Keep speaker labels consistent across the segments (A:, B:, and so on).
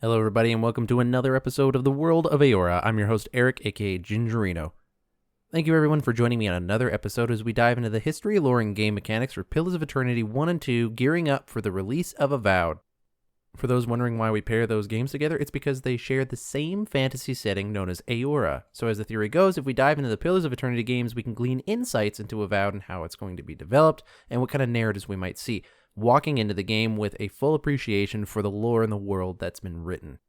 A: Hello everybody and welcome to another episode of the World of Eora. I'm your host Eric, aka Gingerino. Thank you everyone for joining me on another episode as we dive into the history, lore, and game mechanics for Pillars of Eternity 1 and 2, gearing up for the release of Avowed. For those wondering why we pair those games together, it's because they share the same fantasy setting known as Eora. So as the theory goes, if we dive into the Pillars of Eternity games, we can glean insights into Avowed and how it's going to be developed, and what kind of narratives we might see, walking into the game with a full appreciation for the lore and the world that's been written.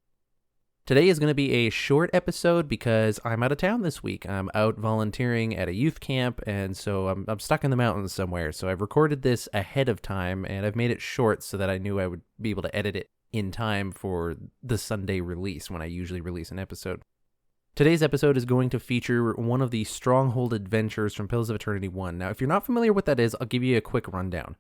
A: Today is going to be a short episode because I'm out of town this week. I'm out volunteering at a youth camp, and so I'm stuck in the mountains somewhere. So I've recorded this ahead of time, and I've made it short so that I knew I would be able to edit it in time for the Sunday release when I usually release an episode. Today's episode is going to feature one of the Stronghold Adventures from Pillars of Eternity 1. Now, if you're not familiar with what that is, I'll give you a quick rundown.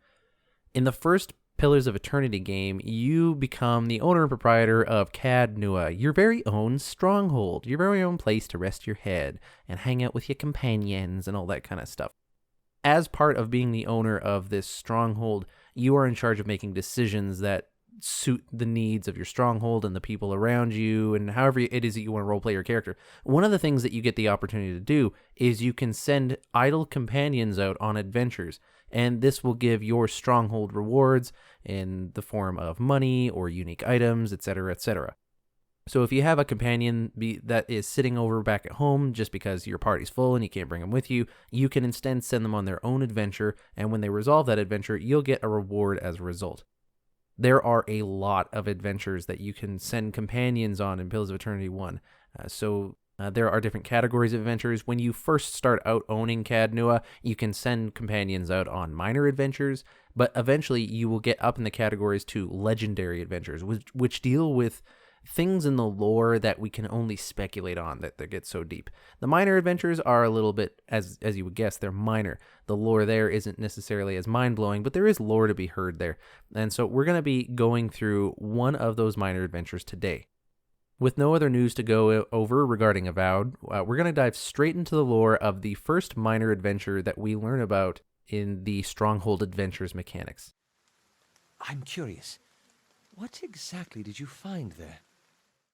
A: In the first Pillars of Eternity game, you become the owner and proprietor of Cad Nua, your very own stronghold, your very own place to rest your head and hang out with your companions and all that kind of stuff. As part of being the owner of this stronghold, you are in charge of making decisions that suit the needs of your stronghold and the people around you and however it is that you want to roleplay your character. One of the things that you get the opportunity to do is you can send idle companions out on adventures, and this will give your stronghold rewards in the form of money or unique items, etc., etc. So if you have a companion that is sitting over back at home just because your party's full and you can't bring them with you, you can instead send them on their own adventure, and when they resolve that adventure, you'll get a reward as a result. There are a lot of adventures that you can send companions on in Pillars of Eternity 1. There are different categories of adventures. When you first start out owning Cad Nua, you can send companions out on minor adventures, but eventually you will get up in the categories to legendary adventures, which deal with things in the lore that we can only speculate on that get so deep. The minor adventures are a little bit, as you would guess, they're minor. The lore there isn't necessarily as mind-blowing, but there is lore to be heard there. And so we're going to be going through one of those minor adventures today. With no other news to go over regarding Avowed, we're going to dive straight into the lore of the first minor adventure that we learn about in the Stronghold Adventures mechanics.
B: I'm curious. What exactly did you find there?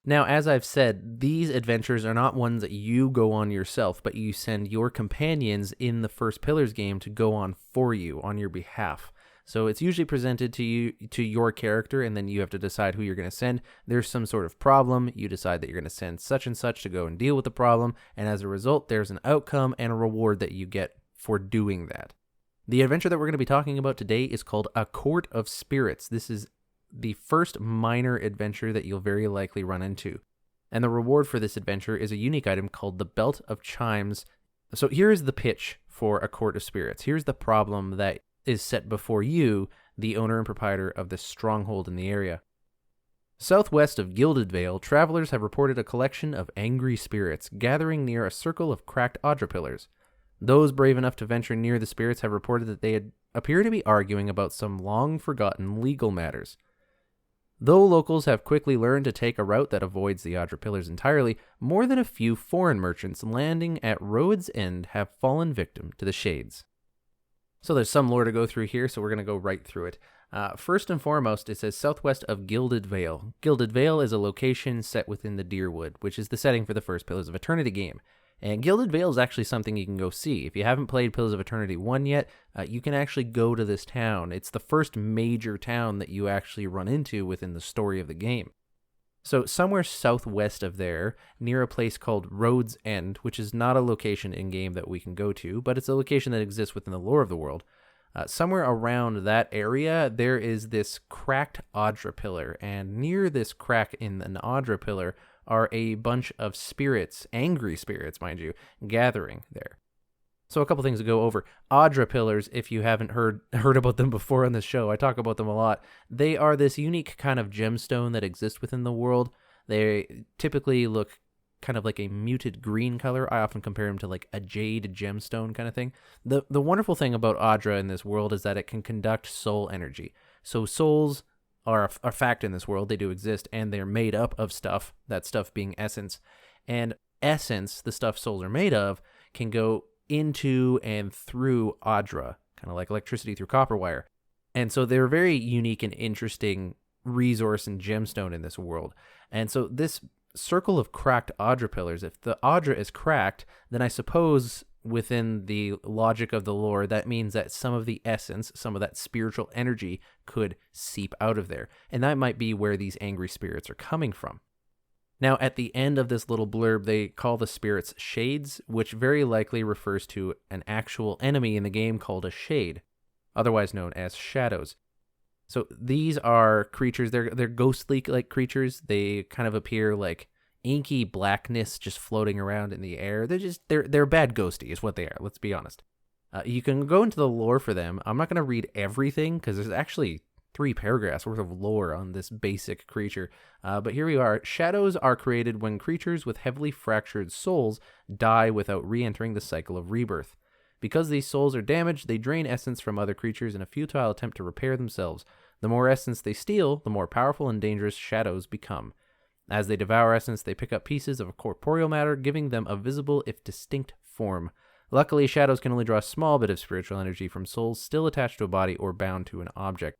A: Now, as I've said, these adventures are not ones that you go on yourself, but you send your companions in the first Pillars game to go on for you, on your behalf. So it's usually presented to you, to your character, and then you have to decide who you're going to send. There's some sort of problem. You decide that you're going to send such and such to go and deal with the problem, and as a result, there's an outcome and a reward that you get for doing that. The adventure that we're going to be talking about today is called A Court of Spirits. This is the first minor adventure that you'll very likely run into. And the reward for this adventure is a unique item called the Belt of Chimes. So here is the pitch for A Court of Spirits. Here's the problem that is set before you, the owner and proprietor of this stronghold in the area. Southwest of Gilded Vale, travelers have reported a collection of angry spirits gathering near a circle of cracked Adra pillars. Those brave enough to venture near the spirits have reported that they appear to be arguing about some long-forgotten legal matters. Though locals have quickly learned to take a route that avoids the Adra pillars entirely, more than a few foreign merchants landing at Road's End have fallen victim to the shades. So there's some lore to go through here, so we're going to go right through it. First and foremost, it says southwest of Gilded Vale. Gilded Vale is a location set within the Deerwood, which is the setting for the first Pillars of Eternity game. And Gilded Vale is actually something you can go see. If you haven't played Pillars of Eternity 1 yet, you can actually go to this town. It's the first major town that you actually run into within the story of the game. So somewhere southwest of there, near a place called Road's End, which is not a location in-game that we can go to, but it's a location that exists within the lore of the world. Somewhere around that area, there is this cracked Adra pillar, and near this crack in an Adra pillar are a bunch of spirits, angry spirits, mind you, gathering there. So a couple things to go over. Adra pillars, if you haven't heard about them before on this show, I talk about them a lot. They are this unique kind of gemstone that exists within the world. They typically look kind of like a muted green color. I often compare them to like a jade gemstone kind of thing. The wonderful thing about Adra in this world is that it can conduct soul energy. So souls are a fact in this world. They do exist, and they're made up of stuff, that stuff being essence. And essence, the stuff souls are made of, can go into and through Adra, kind of like electricity through copper wire. And so they're a very unique and interesting resource and gemstone in this world. And so this circle of cracked Adra pillars, if the Adra is cracked, then I suppose within the logic of the lore, that means that some of the essence, some of that spiritual energy could seep out of there. And that might be where these angry spirits are coming from. Now, at the end of this little blurb, they call the spirits shades, which very likely refers to an actual enemy in the game called a shade, otherwise known as shadows. So these are creatures, they're ghostly-like creatures. They kind of appear like inky blackness just floating around in the air. They're bad ghosty is what they are, let's be honest. You can go into the lore for them. I'm not going to read everything because there's actually 3 paragraphs worth of lore on this basic creature. But here we are. Shadows are created when creatures with heavily fractured souls die without re-entering the cycle of rebirth. Because these souls are damaged, they drain essence from other creatures in a futile attempt to repair themselves. The more essence they steal, the more powerful and dangerous shadows become. As they devour essence, they pick up pieces of corporeal matter, giving them a visible, if distinct, form. Luckily, shadows can only draw a small bit of spiritual energy from souls still attached to a body or bound to an object.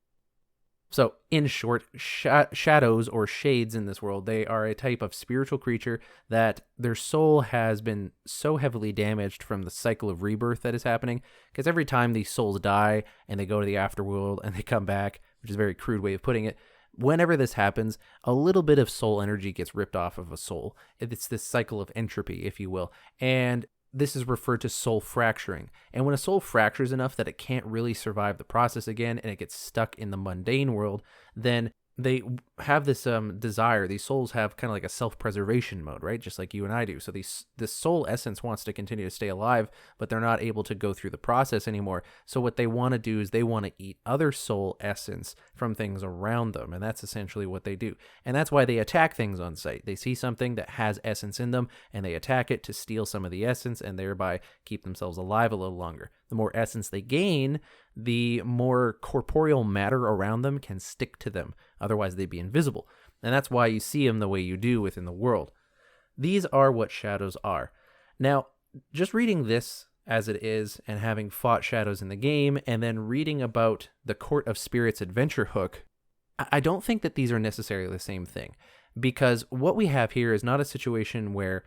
A: So, in short, shadows or shades in this world, they are a type of spiritual creature that their soul has been so heavily damaged from the cycle of rebirth that is happening, because every time these souls die and they go to the afterworld and they come back, which is a very crude way of putting it, whenever this happens, a little bit of soul energy gets ripped off of a soul. It's this cycle of entropy, if you will, and this is referred to soul fracturing. And when a soul fractures enough that it can't really survive the process again and it gets stuck in the mundane world, then they have this desire. These souls have kind of like a self-preservation mode, right? Just like you and I do. So this soul essence wants to continue to stay alive, but they're not able to go through the process anymore. So what they want to do is they want to eat other soul essence from things around them. And that's essentially what they do. And that's why they attack things on sight. They see something that has essence in them and they attack it to steal some of the essence and thereby keep themselves alive a little longer. The more essence they gain, the more corporeal matter around them can stick to them. Otherwise, they'd be invisible. And that's why you see them the way you do within the world. These are what shadows are. Now, just reading this as it is and having fought shadows in the game and then reading about the Court of Spirits adventure hook, I don't think that these are necessarily the same thing. Because what we have here is not a situation where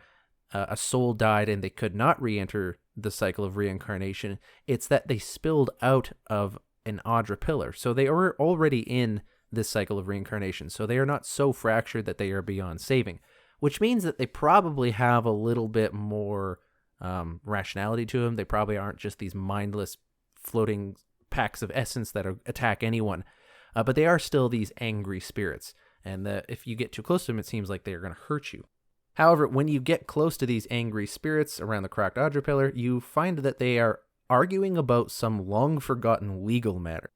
A: a soul died and they could not re-enter the cycle of reincarnation. It's that they spilled out of an Adra pillar. So they are already in this cycle of reincarnation. So they are not so fractured that they are beyond saving, which means that they probably have a little bit more rationality to them. They probably aren't just these mindless floating packs of essence that attack anyone. But they are still these angry spirits. And if you get too close to them, it seems like they are going to hurt you. However, when you get close to these angry spirits around the cracked Adra pillar, you find that they are arguing about some long-forgotten legal matter.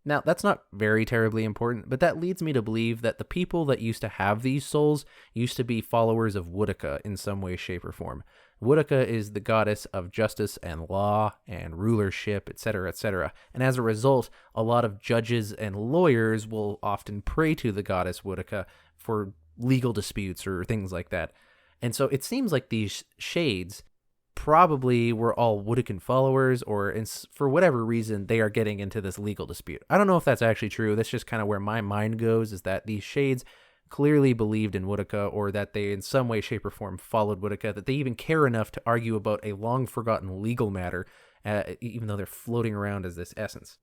A: Now, that's not very terribly important, but that leads me to believe that the people that used to have these souls used to be followers of Woodica in some way, shape, or form. Woodica is the goddess of justice and law and rulership, etc., etc. And as a result, a lot of judges and lawyers will often pray to the goddess Woodica for legal disputes or things like that. And so it seems like these shades probably were all Woodican followers, or for whatever reason, they are getting into this legal dispute. I don't know if that's actually true. That's just kind of where my mind goes, is that these shades clearly believed in Woodica, or that they in some way, shape, or form followed Woodica, that they even care enough to argue about a long-forgotten legal matter, even though they're floating around as this essence.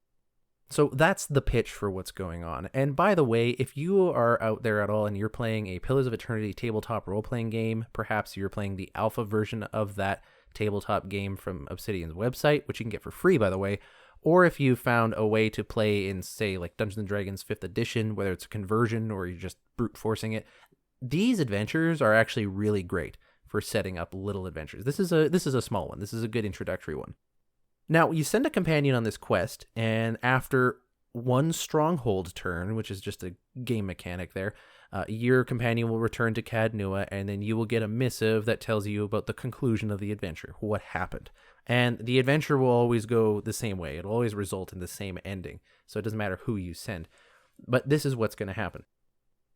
A: So that's the pitch for what's going on. And by the way, if you are out there at all and you're playing a Pillars of Eternity tabletop role-playing game, perhaps you're playing the alpha version of that tabletop game from Obsidian's website, which you can get for free, by the way, or if you found a way to play in, say, like Dungeons & Dragons 5th edition, whether it's a conversion or you're just brute forcing it, these adventures are actually really great for setting up little adventures. This is a small one. This is a good introductory one. Now, you send a companion on this quest, and after one Stronghold turn, which is just a game mechanic there, your companion will return to Cadnua, and then you will get a missive that tells you about the conclusion of the adventure, what happened. And the adventure will always go the same way. It'll always result in the same ending, so it doesn't matter who you send. But this is what's going to happen.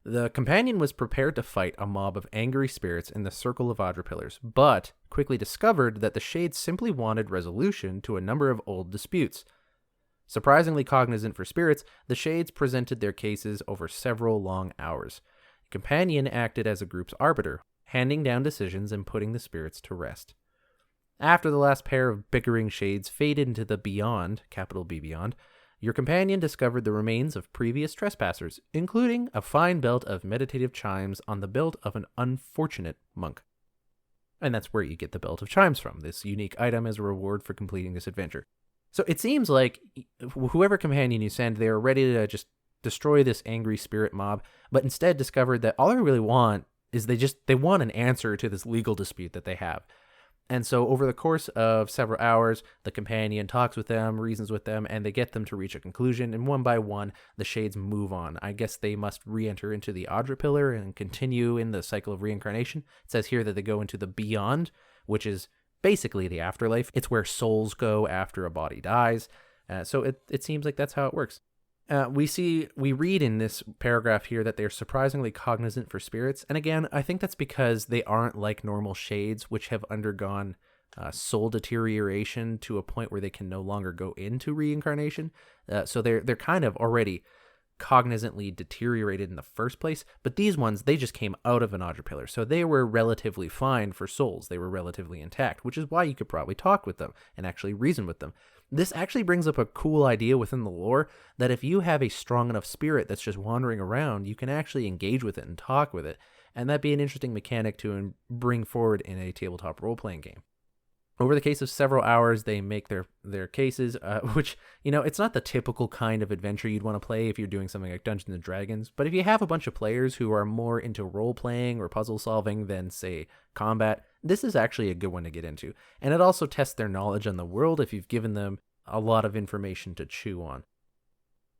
A: The companion was prepared to fight a mob of angry spirits in the circle of Adra pillars, but quickly discovered that the shades simply wanted resolution to a number of old disputes. Surprisingly cognizant for spirits, the shades presented their cases over several long hours. companion acted as a group's arbiter, handing down decisions and putting the spirits to rest. After the last pair of bickering shades faded into the beyond, capital B beyond, your companion discovered the remains of previous trespassers, including a fine belt of meditative chimes on the belt of an unfortunate monk. And that's where you get the belt of chimes from, this unique item as a reward for completing this adventure. So it seems like whoever companion you send, they're ready to just destroy this angry spirit mob, but instead discovered that all they really want is they want an answer to this legal dispute that they have. And so over the course of several hours, the companion talks with them, reasons with them, and they get them to reach a conclusion. And one by one, the shades move on. I guess they must re-enter into the Adra pillar and continue in the cycle of reincarnation. It says here that they go into the beyond, which is basically the afterlife. It's where souls go after a body dies. So it seems like that's how it works. We read in this paragraph here that they're surprisingly cognizant for spirits. And again, I think that's because they aren't like normal shades, which have undergone soul deterioration to a point where they can no longer go into reincarnation. So they're kind of already cognizantly deteriorated in the first place. But these ones, they just came out of an Adra pillar. So they were relatively fine for souls. They were relatively intact, which is why you could probably talk with them and actually reason with them. This actually brings up a cool idea within the lore that if you have a strong enough spirit that's just wandering around, you can actually engage with it and talk with it. And that'd be an interesting mechanic to bring forward in a tabletop role-playing game. Over the case of several hours, they make their cases, which, it's not the typical kind of adventure you'd want to play if you're doing something like Dungeons and Dragons. But if you have a bunch of players who are more into role-playing or puzzle solving than, say, combat, this is actually a good one to get into. And it also tests their knowledge on the world if you've given them a lot of information to chew on.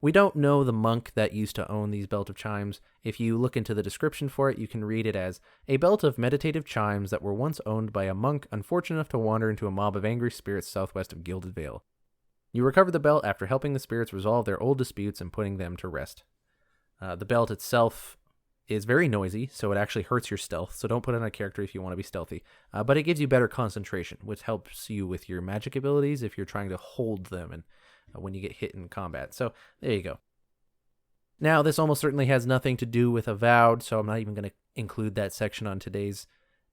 A: We don't know the monk that used to own these belt of chimes. If you look into the description for it, you can read it as a belt of meditative chimes that were once owned by a monk unfortunate enough to wander into a mob of angry spirits southwest of Gilded Vale. You recover the belt after helping the spirits resolve their old disputes and putting them to rest. The belt itself is very noisy, so it actually hurts your stealth, so don't put it on a character if you want to be stealthy. But it gives you better concentration, which helps you with your magic abilities if you're trying to hold them and when you get hit in combat. So there you go. Now, this almost certainly has nothing to do with Avowed, so I'm not even going to include that section on today's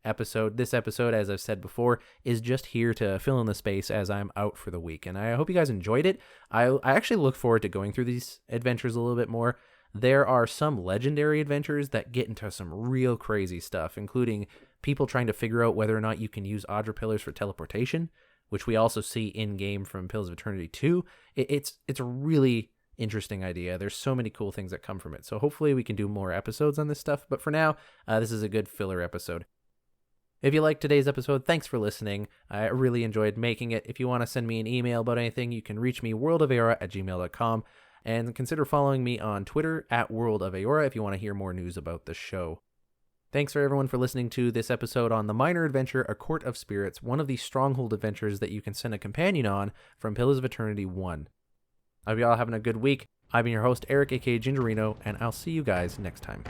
A: episode. This episode, as I've said before, is just here to fill in the space as I'm out for the week, and I hope you guys enjoyed it. I actually look forward to going through these adventures a little bit more. There are some legendary adventures that get into some real crazy stuff, including people trying to figure out whether or not you can use Adra pillars for teleportation, which we also see in-game from Pillars of Eternity 2. It's a really interesting idea. There's so many cool things that come from it. So hopefully we can do more episodes on this stuff. But for now, this is a good filler episode. If you liked today's episode, thanks for listening. I really enjoyed making it. If you want to send me an email about anything, you can reach me worldofeora@gmail.com. And consider following me on Twitter @worldofeora if you want to hear more news about the show. Thanks for everyone for listening to this episode on the minor adventure, A Court of Spirits, one of the Stronghold Adventures that you can send a companion on from Pillars of Eternity 1. I hope you all having a good week. I've been your host, Eric, aka Gingerino, and I'll see you guys next time.